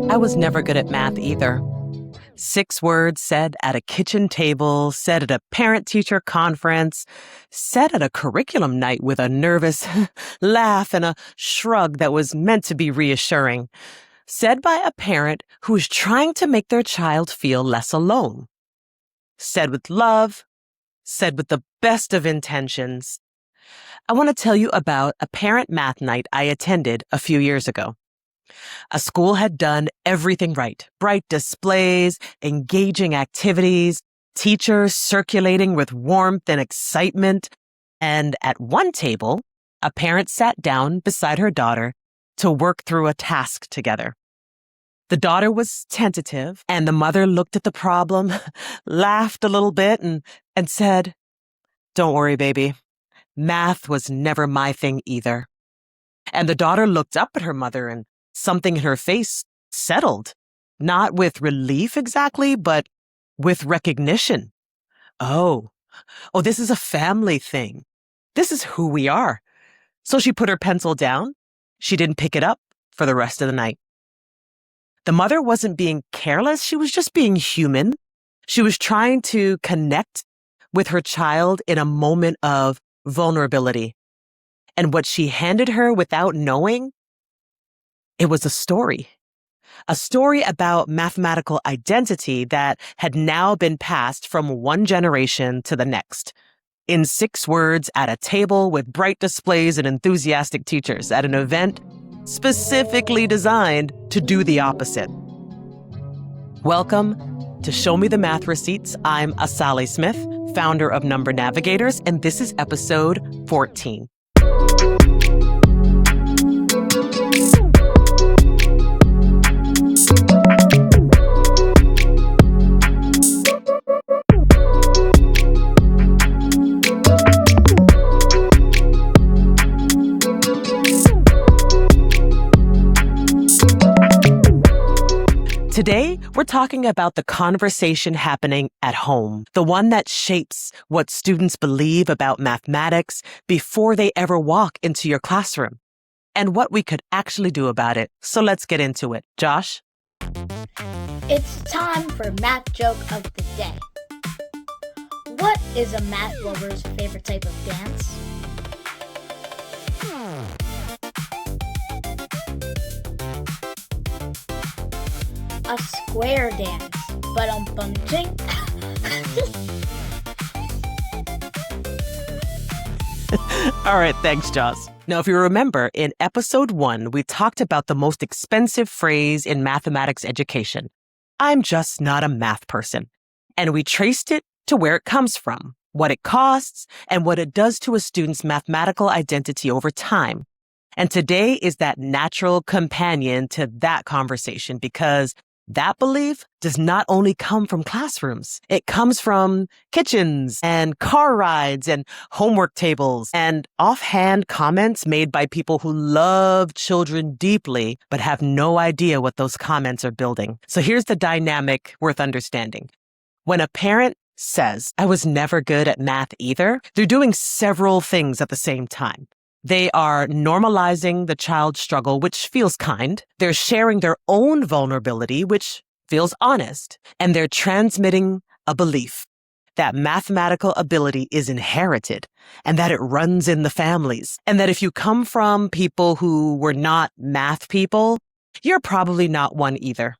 I was never good at math either. 6 words said at a kitchen table, said at a parent-teacher conference, said at a curriculum night with a nervous laugh and a shrug that was meant to be reassuring, said by a parent who is trying to make their child feel less alone, said with love, said with the best of intentions. I want to tell you about a parent math night I attended a few years ago. A school had done everything right. Bright displays, engaging activities, teachers circulating with warmth and excitement. And at one table, a parent sat down beside her daughter to work through a task together. The daughter was tentative, and the mother looked at the problem, laughed a little bit, and said, "Don't worry, baby. Math was never my thing either." And the daughter looked up at her mother, and something in her face settled, not with relief exactly, but with recognition. Oh, this is a family thing. This is who we are. So she put her pencil down. She didn't pick it up for the rest of the night. The mother wasn't being careless. She was just being human. She was trying to connect with her child in a moment of vulnerability. And what she handed her without knowing, it was a story about mathematical identity that had now been passed from one generation to the next. In 6 words, at a table with bright displays and enthusiastic teachers at an event specifically designed to do the opposite. Welcome to Show Me the Math Receipts. I'm Asali Smith, founder of Number Navigators, and this is episode 14. Today, we're talking about the conversation happening at home, the one that shapes what students believe about mathematics before they ever walk into your classroom, and what we could actually do about it. So let's get into it. Josh? It's time for Math Joke of the Day. What is a math lover's favorite type of dance? A square dance, but ching. All right, thanks, Josh. Now, if you remember, in episode 1, we talked about the most expensive phrase in mathematics education. I'm just not a math person. And we traced it to where it comes from, what it costs, and what it does to a student's mathematical identity over time. And today is that natural companion to that conversation because that belief does not only come from classrooms. It comes from kitchens and car rides and homework tables and offhand comments made by people who love children deeply but have no idea what those comments are building. So here's the dynamic worth understanding. When a parent says, "I was never good at math either," they're doing several things at the same time. They are normalizing the child's struggle, which feels kind. They're sharing their own vulnerability, which feels honest. And they're transmitting a belief that mathematical ability is inherited and that it runs in the families. And that if you come from people who were not math people, you're probably not one either.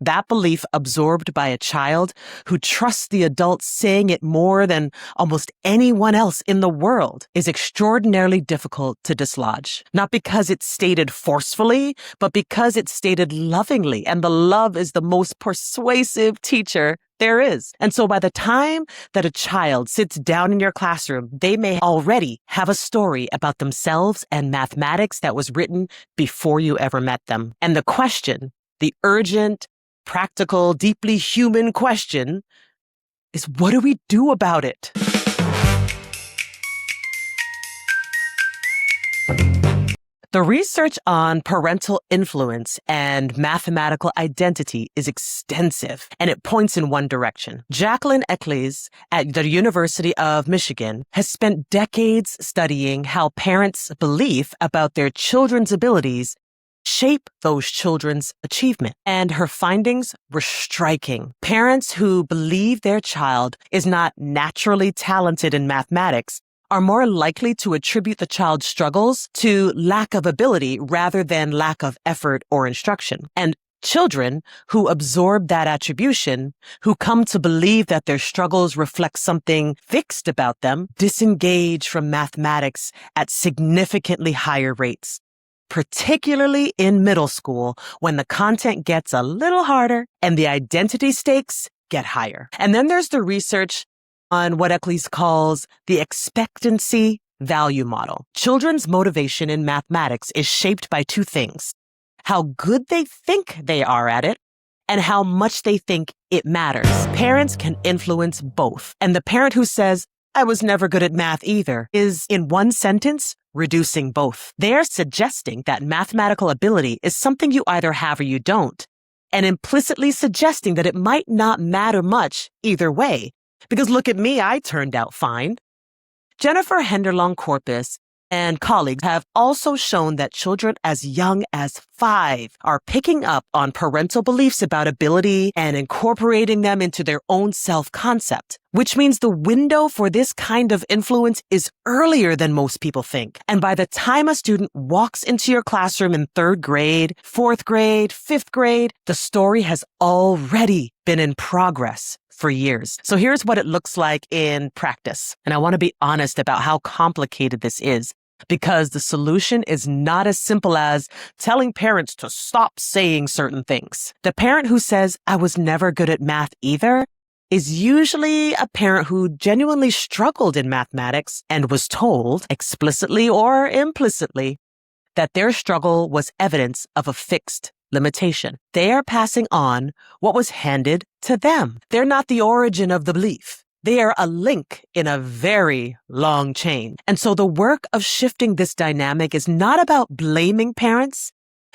That belief, absorbed by a child who trusts the adults saying it more than almost anyone else in the world, is extraordinarily difficult to dislodge. Not because it's stated forcefully, but because it's stated lovingly, and the love is the most persuasive teacher there is. And so by the time that a child sits down in your classroom, they may already have a story about themselves and mathematics that was written before you ever met them. And the question, the urgent, practical, deeply human question is, what do we do about it? The research on parental influence and mathematical identity is extensive, and it points in one direction. Jacqueline Eccles at the University of Michigan has spent decades studying how parents' belief about their children's abilities shape those children's achievement. And her findings were striking. Parents who believe their child is not naturally talented in mathematics are more likely to attribute the child's struggles to lack of ability rather than lack of effort or instruction. And children who absorb that attribution, who come to believe that their struggles reflect something fixed about them, disengage from mathematics at significantly higher rates, particularly in middle school when the content gets a little harder and the identity stakes get higher. And then there's the research on what Eccles calls the expectancy value model. Children's motivation in mathematics is shaped by two things: how good they think they are at it and how much they think it matters. Parents can influence both. And the parent who says, "I was never good at math either," is, in one sentence, reducing both. They're suggesting that mathematical ability is something you either have or you don't, and implicitly suggesting that it might not matter much either way. Because look at me, I turned out fine. Jennifer Henderlong-Corpus and colleagues have also shown that children as young as 5 are picking up on parental beliefs about ability and incorporating them into their own self-concept, which means the window for this kind of influence is earlier than most people think. And by the time a student walks into your classroom in 3rd grade, 4th grade, 5th grade, the story has already been in progress for years. So here's what it looks like in practice. And I want to be honest about how complicated this is, because the solution is not as simple as telling parents to stop saying certain things. The parent who says, "I was never good at math either," is usually a parent who genuinely struggled in mathematics and was told, explicitly or implicitly, that their struggle was evidence of a fixed limitation. They are passing on what was handed to them. They're not the origin of the belief. They are a link in a very long chain. And so the work of shifting this dynamic is not about blaming parents.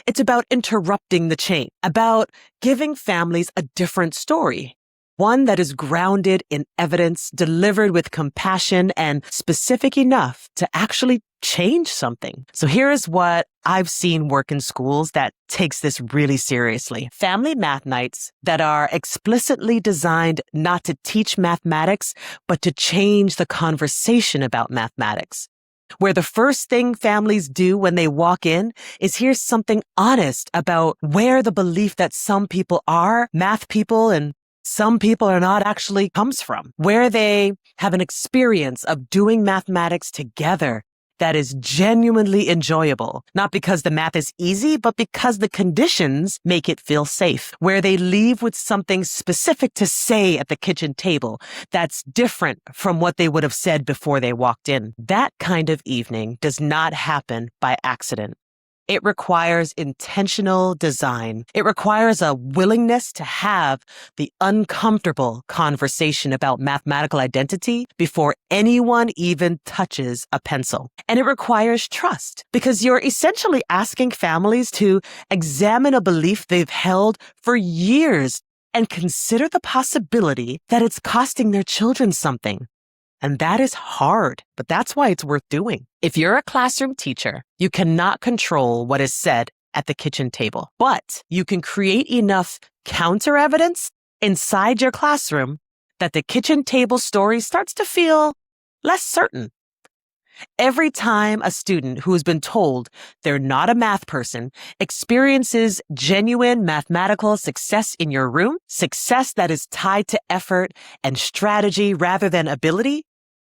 It's about interrupting the chain, about giving families a different story, one that is grounded in evidence, delivered with compassion, and specific enough to actually change something. So here is what I've seen work in schools that takes this really seriously. Family math nights that are explicitly designed not to teach mathematics, but to change the conversation about mathematics, where the first thing families do when they walk in is hear something honest about where the belief that some people are math people and some people are not actually comes from, where they have an experience of doing mathematics together that is genuinely enjoyable, not because the math is easy, but because the conditions make it feel safe, where they leave with something specific to say at the kitchen table that's different from what they would have said before they walked in. That kind of evening does not happen by accident. It requires intentional design. It requires a willingness to have the uncomfortable conversation about mathematical identity before anyone even touches a pencil. And it requires trust, because you're essentially asking families to examine a belief they've held for years and consider the possibility that it's costing their children something. And that is hard, but that's why it's worth doing. If you're a classroom teacher, you cannot control what is said at the kitchen table, but you can create enough counter evidence inside your classroom that the kitchen table story starts to feel less certain. Every time a student who has been told they're not a math person experiences genuine mathematical success in your room, success that is tied to effort and strategy rather than ability,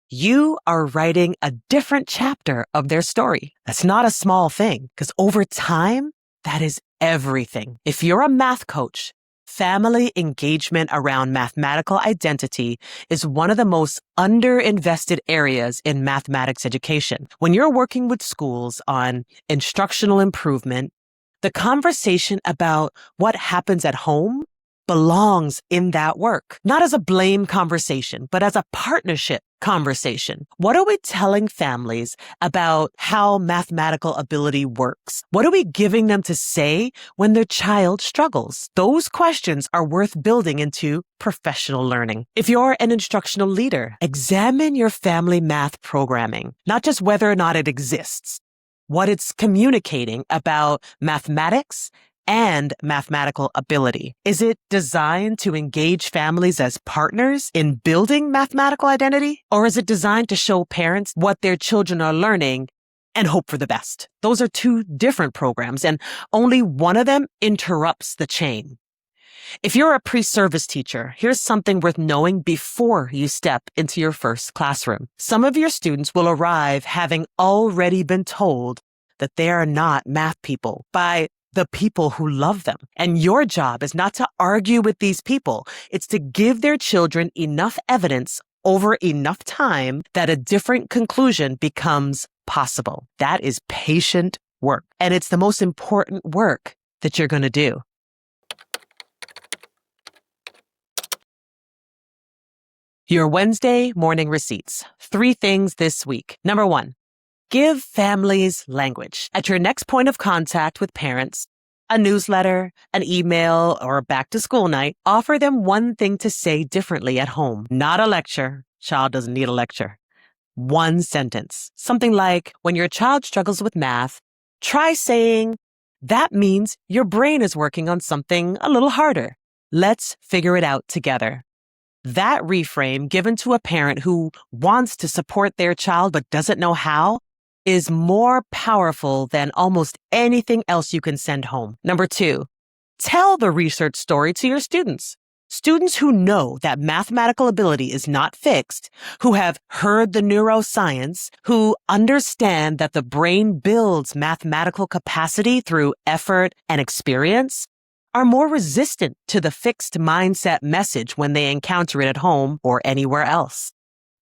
you are writing a different chapter of their story. That's not a small thing, because over time, that is everything. If you're a math coach, family engagement around mathematical identity is one of the most underinvested areas in mathematics education. When you're working with schools on instructional improvement, the conversation about what happens at home belongs in that work, not as a blame conversation, but as a partnership conversation. What are we telling families about how mathematical ability works? What are we giving them to say when their child struggles? Those questions are worth building into professional learning. If you're an instructional leader, examine your family math programming, not just whether or not it exists, what it's communicating about mathematics and mathematical ability. Is it designed to engage families as partners in building mathematical identity? Or is it designed to show parents what their children are learning and hope for the best? Those are two different programs, and only one of them interrupts the chain. If you're a pre-service teacher, here's something worth knowing before you step into your first classroom. Some of your students will arrive having already been told that they are not math people by the people who love them. And your job is not to argue with these people. It's to give their children enough evidence over enough time that a different conclusion becomes possible. That is patient work. And it's the most important work that you're going to do. Your Wednesday morning receipts. 3 things this week. Number 1, give families language. At your next point of contact with parents, a newsletter, an email, or a back-to-school night, offer them one thing to say differently at home. Not a lecture. Child doesn't need a lecture. One sentence. Something like, when your child struggles with math, try saying, that means your brain is working on something a little harder. Let's figure it out together. That reframe given to a parent who wants to support their child but doesn't know how is more powerful than almost anything else you can send home. Number 2, tell the research story to your students. Students who know that mathematical ability is not fixed, who have heard the neuroscience, who understand that the brain builds mathematical capacity through effort and experience, are more resistant to the fixed mindset message when they encounter it at home or anywhere else.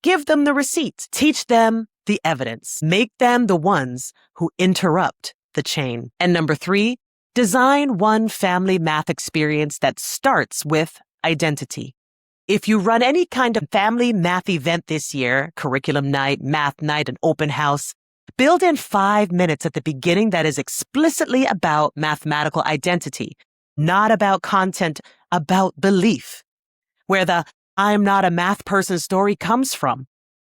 Give them the receipts. Teach them the evidence. Make them the ones who interrupt the chain. And number 3, design one family math experience that starts with identity. If you run any kind of family math event this year, curriculum night, math night, an open house, build in 5 minutes at the beginning that is explicitly about mathematical identity. Not about content, about belief. Where the I'm not a math person story comes from.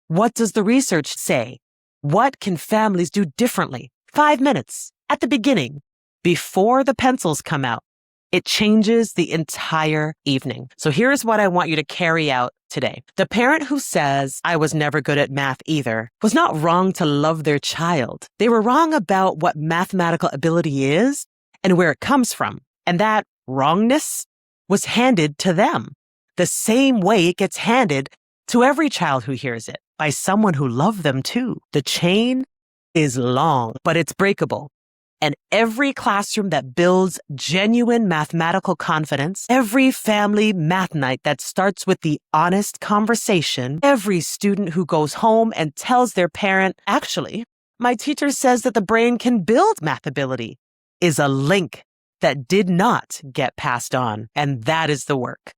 What does the research say? What can families do differently? 5 minutes at the beginning, before the pencils come out. It changes the entire evening. So here's what I want you to carry out today. The parent who says, I was never good at math either, was not wrong to love their child. They were wrong about what mathematical ability is and where it comes from. And that wrongness was handed to them the same way it gets handed to every child who hears it, by someone who loved them too. The chain is long, but it's breakable. And every classroom that builds genuine mathematical confidence, every family math night that starts with the honest conversation, every student who goes home and tells their parent, actually, my teacher says that the brain can build math ability, is a link that did not get passed on. And that is the work.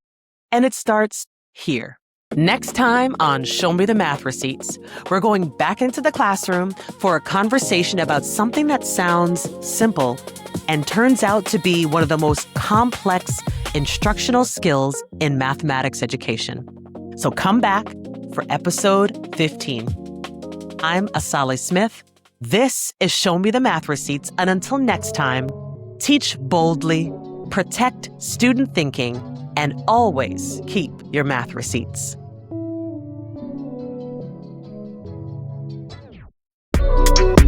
And it starts here. Next time on Show Me the Math Receipts, we're going back into the classroom for a conversation about something that sounds simple and turns out to be one of the most complex instructional skills in mathematics education. So come back for episode 15. I'm Asali Smith. This is Show Me the Math Receipts, and until next time, teach boldly, protect student thinking, and always keep your math receipts.